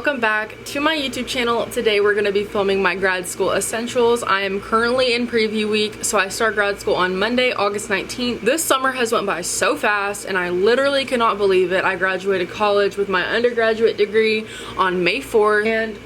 welcome back to my YouTube channel. Today we're going to be filming my grad school essentials. I am currently in preview week, so I start grad school on Monday, August 19th. This summer has went by so fast and I literally cannot believe it. I graduated college with my undergraduate degree on May 4th and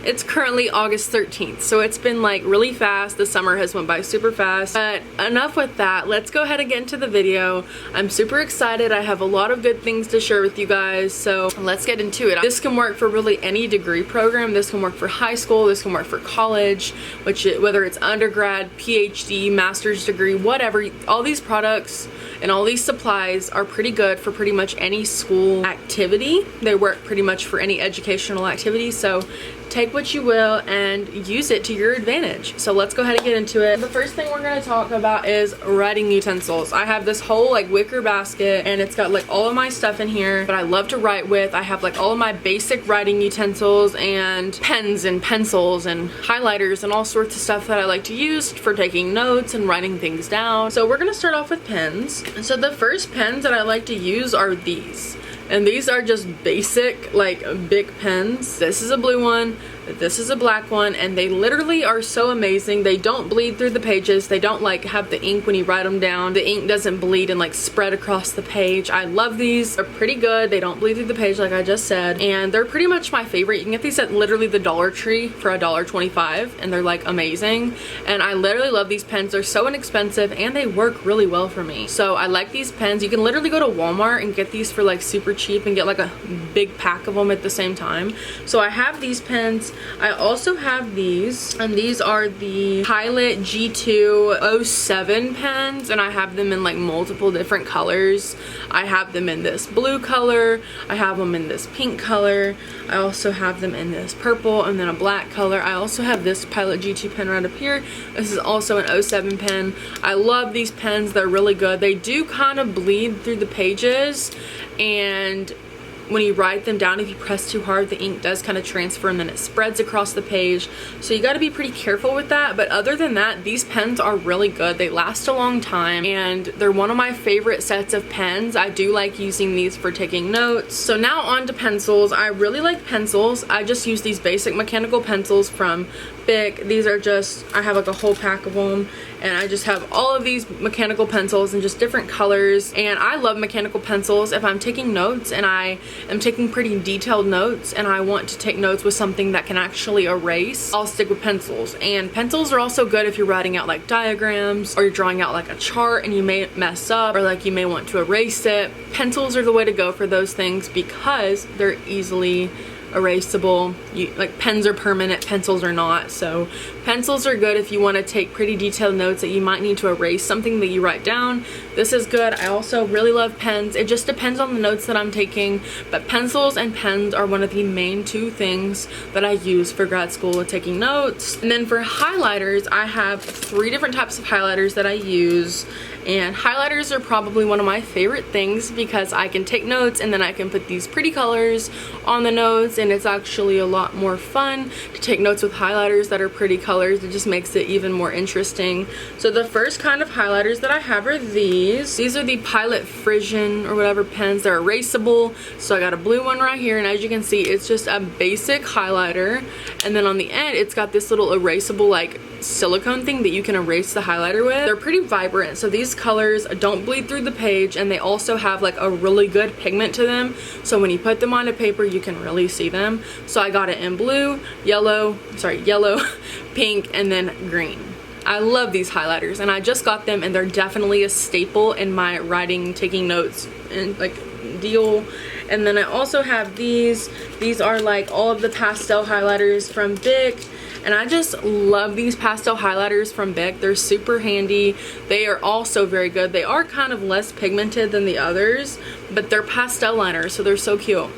it's currently August 13th, so it's been like really fast. The summer has went by super fast, but enough with that. Let's go ahead and get into the video. I'm super excited. I have a lot of good things to share with you guys, so let's get into it. This can work for really any degree program. This can work for high school, this can work for college, whether it's undergrad, PhD, master's degree, whatever. All these products and all these supplies are pretty good for pretty much any school activity. They work pretty much for any educational activity, so take what you will and use it to your advantage. So let's go ahead and get into it. The first thing we're going to talk about is writing utensils. I have this whole like wicker basket and it's got like all of my stuff in here that I love to write with. I have like all of my basic writing utensils and pens and pencils and highlighters and all sorts of stuff that I like to use for taking notes and writing things down. So we're going to start off with pens. So the first pens that I like to use are these. And these are just basic, like, Bic pens. This is a blue one, this is a black one, and they literally are so amazing. They don't bleed through the pages. They don't, like, have the ink when you write them down. The ink doesn't bleed and, like, spread across the page. I love these. They're pretty good. They don't bleed through the page, like I just said. And they're pretty much my favorite. You can get these at literally the Dollar Tree for $1.25, and they're, like, amazing. And I literally love these pens. They're so inexpensive, and they work really well for me. So I like these pens. You can literally go to Walmart and get these for, like, super cheap and get like a big pack of them at the same time. So I have these pens. I also have these, and these are the Pilot G207 pens, and I have them in like multiple different colors. I have them in this blue color, I have them in this pink color, I also have them in this purple and then a black color. I also have this Pilot G2 pen right up here. This is also an 07 pen. I love these pens. They're really good. They do kind of bleed through the pages, and when you write them down, if you press too hard, the ink does kind of transfer and then it spreads across the page. So you got to be pretty careful with that. But other than that, these pens are really good. They last a long time and they're one of my favorite sets of pens. I do like using these for taking notes. So now on to pencils. I really like pencils. I just use these basic mechanical pencils from Bic. These are just, I have like a whole pack of them, and I just have all of these mechanical pencils in just different colors. And I love mechanical pencils. If I'm taking notes and I am taking pretty detailed notes and I want to take notes with something that can actually erase, I'll stick with pencils. And pencils are also good if you're writing out like diagrams or you're drawing out like a chart and you may mess up or like you may want to erase it. Pencils are the way to go for those things because they're easily erasable. Like pens are permanent, pencils are not. So pencils are good if you want to take pretty detailed notes that you might need to erase something that you write down. This is good. I also really love pens. It just depends on the notes that I'm taking, but pencils and pens are one of the main two things that I use for grad school with taking notes. And then for highlighters, I have 3 different types of highlighters that I use. And highlighters are probably one of my favorite things because I can take notes and then I can put these pretty colors on the notes, and it's actually a lot more fun to take notes with highlighters that are pretty colors. It just makes it even more interesting. So the first kind of highlighters that I have are these. These are the Pilot Frisian or whatever pens. They're erasable. So I got a blue one right here, and as you can see, it's just a basic highlighter, and then on the end it's got this little erasable like silicone thing that you can erase the highlighter with. They're pretty vibrant, so these colors don't bleed through the page, and they also have like a really good pigment to them, so when you put them onto paper you can really see them. So I got it in blue, yellow, pink, and then green. I love these highlighters, and I just got them, and they're definitely a staple in my writing, taking notes, and like deal. And then I also have these. These are like all of the pastel highlighters from Bic. And I just love these pastel highlighters from Bic. They're super handy. They are also very good. They are kind of less pigmented than the others, but they're pastel liners, so they're so cute.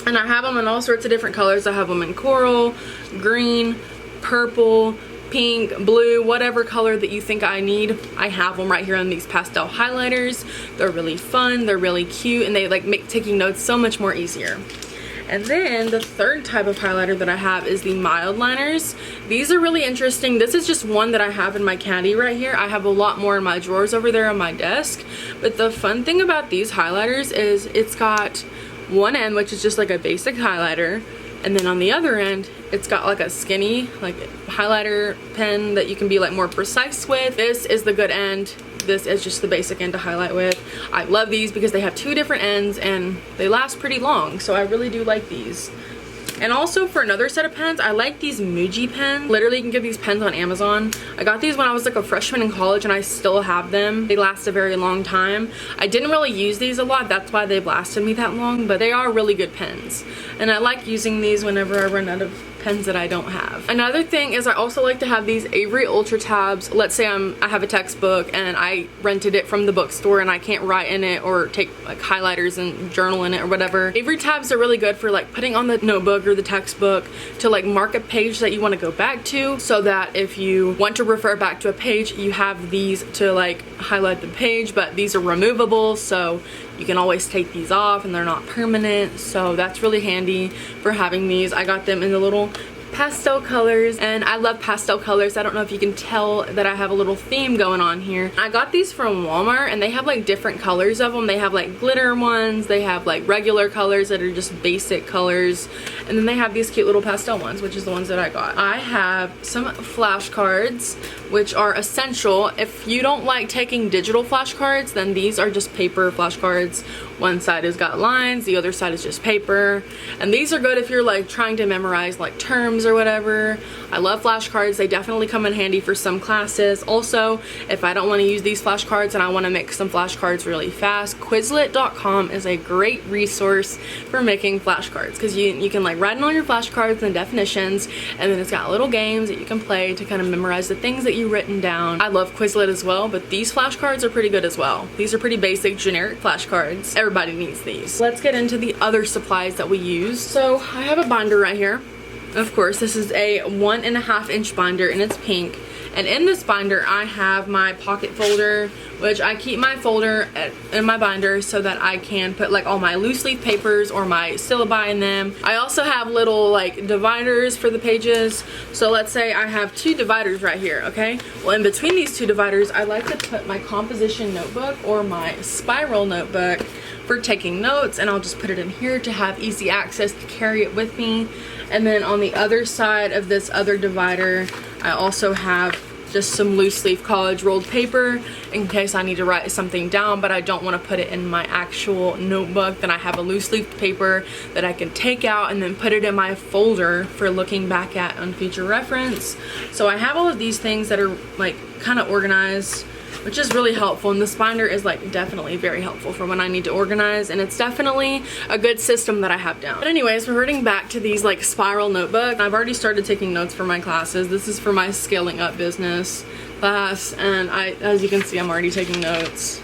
And I have them in all sorts of different colors. I have them in coral, green, purple, pink, blue, whatever color that you think I need. I have them right here on these pastel highlighters. They're really fun, they're really cute, and they like make taking notes so much more easier. And then the third type of highlighter that I have is the mild liners. These are really interesting. This is just one that I have in my caddy right here. I have a lot more in my drawers over there on my desk. But the fun thing about these highlighters is it's got one end, which is just like a basic highlighter. And then on the other end, it's got like a skinny like highlighter pen that you can be like more precise with. This is the good end. This is just the basic end to highlight with. I love these because they have two different ends and they last pretty long, so I really do like these. And also for another set of pens, I like these Muji pens. Literally, you can get these pens on Amazon. I got these when I was like a freshman in college and I still have them. They last a very long time. I didn't really use these a lot, that's why they've lasted me that long, but they are really good pens. And I like using these whenever I run out of pens that I don't have. Another thing is I also like to have these Avery Ultra tabs. Let's say I have a textbook and I rented it from the bookstore and I can't write in it or take like highlighters and journal in it or whatever. Avery tabs are really good for like putting on the notebook or the textbook to like mark a page that you want to go back to, so that if you want to refer back to a page, you have these to like highlight the page. But these are removable, so you can always take these off and they're not permanent, so that's really handy for having these. I got them in the little pastel colors, and I love pastel colors. I don't know if you can tell that I have a little theme going on here. I got these from Walmart and they have like different colors of them. They have like glitter ones, they have like regular colors that are just basic colors, and then they have these cute little pastel ones, which is the ones that I got. I have some flashcards, which are essential. If you don't like taking digital flashcards, then these are just paper flashcards. One side has got lines, the other side is just paper. And these are good if you're like trying to memorize like terms or whatever. I love flashcards. They definitely come in handy for some classes. Also, if I don't want to use these flashcards and I want to make some flashcards really fast, Quizlet.com is a great resource for making flashcards, because you can like write in all your flashcards and definitions, and then it's got little games that you can play to kind of memorize the things that you've written down. I love Quizlet as well, but these flashcards are pretty good as well. These are pretty basic, generic flashcards. Everybody needs these. Let's get into the other supplies that we use. So I have a binder right here. Of course, this is a 1.5 inch binder and it's pink. And in this binder, I have my pocket folder, which I keep my folder in my binder so that I can put like all my loose leaf papers or my syllabi in them. I also have little like dividers for the pages. So let's say I have two dividers right here, okay? Well, in between these two dividers, I like to put my composition notebook or my spiral notebook for taking notes, and I'll just put it in here to have easy access to carry it with me. And then on the other side of this other divider, I also have just some loose leaf college rolled paper in case I need to write something down but I don't want to put it in my actual notebook. Then I have a loose leaf paper that I can take out and then put it in my folder for looking back at on future reference. So I have all of these things that are like kind of organized, which is really helpful, and this binder is like definitely very helpful for when I need to organize, and it's definitely a good system that I have down. But anyways, reverting back to these like spiral notebooks, I've already started taking notes for my classes. This is for my scaling up business class, and as you can see, I'm already taking notes.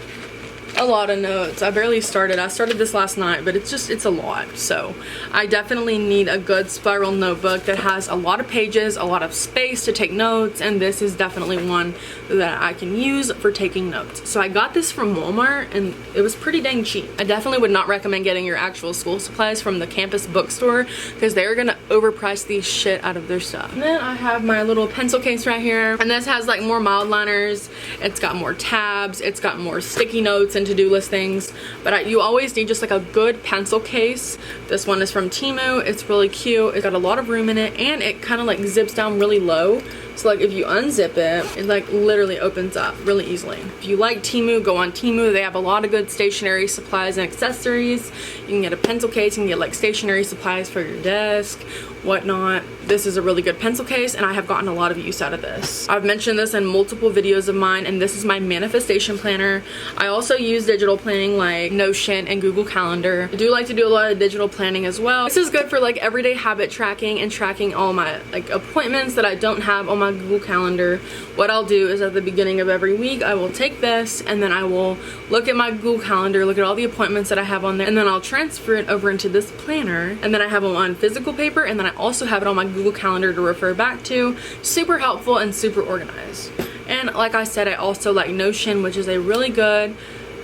A lot of notes. I barely started. I started this last night, but it's a lot. So I definitely need a good spiral notebook that has a lot of pages, a lot of space to take notes, and this is definitely one that I can use for taking notes. So I got this from Walmart and it was pretty dang cheap. I definitely would not recommend getting your actual school supplies from the campus bookstore because they're gonna overprice the shit out of their stuff. And then I have my little pencil case right here, and this has like more mild liners. It's got more tabs, it's got more sticky notes and to-do list things, but you always need just like a good pencil case. This one is from Temu. It's really cute. It's got a lot of room in it, and it kind of like zips down really low. So like if you unzip it, it like literally opens up really easily. If you like Temu, go on Temu. They have a lot of good stationery supplies and accessories. You can get a pencil case, you can get like stationery supplies for your desk, whatnot. This is a really good pencil case, and I have gotten a lot of use out of this. I've mentioned this in multiple videos of mine, and this is my manifestation planner. I also use digital planning like Notion and Google Calendar. I do like to do a lot of digital planning as well. This is good for like everyday habit tracking and tracking all my like appointments that I don't have on my Google Calendar. What I'll do is at the beginning of every week, I will take this and then I will look at my Google Calendar, look at all the appointments that I have on there, and then I'll transfer it over into this planner, and then I have them on physical paper, and then I also have it on my Google Calendar to refer back to. Super helpful and super organized. And like I said, I also like Notion, which is a really good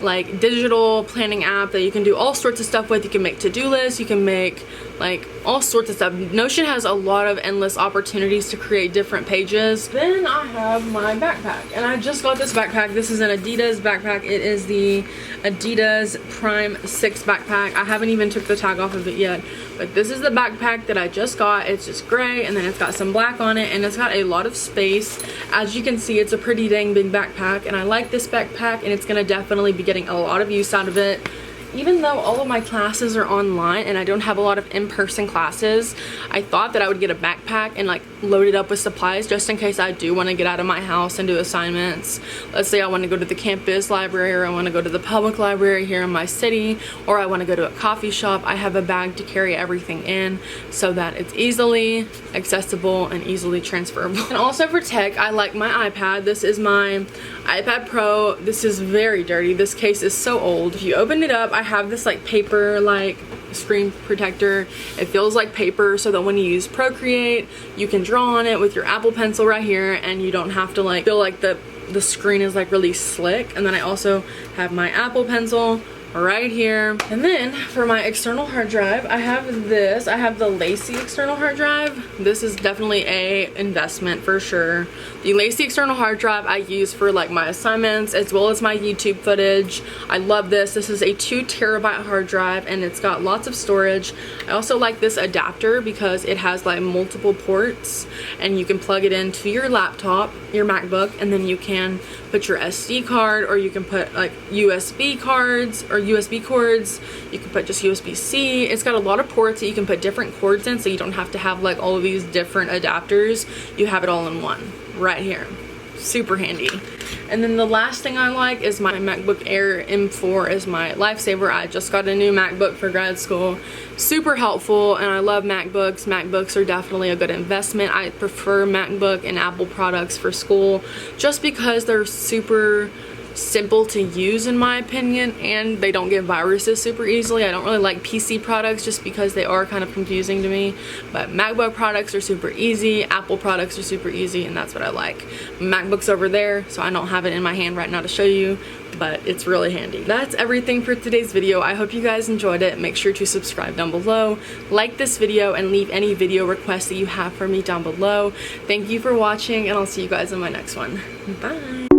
like digital planning app that you can do all sorts of stuff with. You can make to-do lists, you can make like all sorts of stuff. Notion has a lot of endless opportunities to create different pages. Then I have my backpack, and I just got this backpack. This is an Adidas backpack. It is the Adidas Prime 6 backpack. I haven't even took the tag off of it yet, but this is the backpack that I just got. It's just gray, and then it's got some black on it, and it's got a lot of space. As you can see, it's a pretty dang big backpack, and I like this backpack, and it's gonna definitely be getting a lot of use out of it. Even though all of my classes are online and I don't have a lot of in-person classes, I thought that I would get a backpack and like load it up with supplies just in case I do want to get out of my house and do assignments. Let's say I want to go to the campus library, or I want to go to the public library here in my city, or I want to go to a coffee shop. I have a bag to carry everything in so that it's easily accessible and easily transferable. And also for tech, I like my iPad. This is my iPad Pro. This is very dirty. This case is so old. If you open it up, I have this like paper like screen protector. It feels like paper, so that when you use Procreate, you can draw on it with your Apple Pencil right here, and you don't have to like feel like the screen is like really slick. And then I also have my Apple Pencil right here. And then for my external hard drive, I have this. I have the Lacy external hard drive. This is definitely a investment for sure. The Lacy external hard drive I use for like my assignments as well as my YouTube footage. I love this. This is a 2 terabyte hard drive, and it's got lots of storage. I also like this adapter because it has like multiple ports, and you can plug it into your laptop, your MacBook, and then you can put your SD card, or you can put like USB cards or USB cords. You can put just USB-C. It's got a lot of ports that you can put different cords in, so you don't have to have like all of these different adapters. You have it all in one right here. Super handy. And then the last thing I like is my MacBook Air M4 is my lifesaver. I just got a new MacBook for grad school. Super helpful, and I love MacBooks. MacBooks are definitely a good investment. I prefer MacBook and Apple products for school just because they're super simple to use in my opinion, and they don't get viruses super easily. I don't really like PC products just because they are kind of confusing to me, but MacBook products are super easy, Apple products are super easy, and that's what I like. MacBook's over there, so I don't have it in my hand right now to show you, but it's really handy. That's everything for today's video. I hope you guys enjoyed it. Make sure to subscribe down below, like this video, and leave any video requests that you have for me down below. Thank you for watching, and I'll see you guys in my next one. Bye.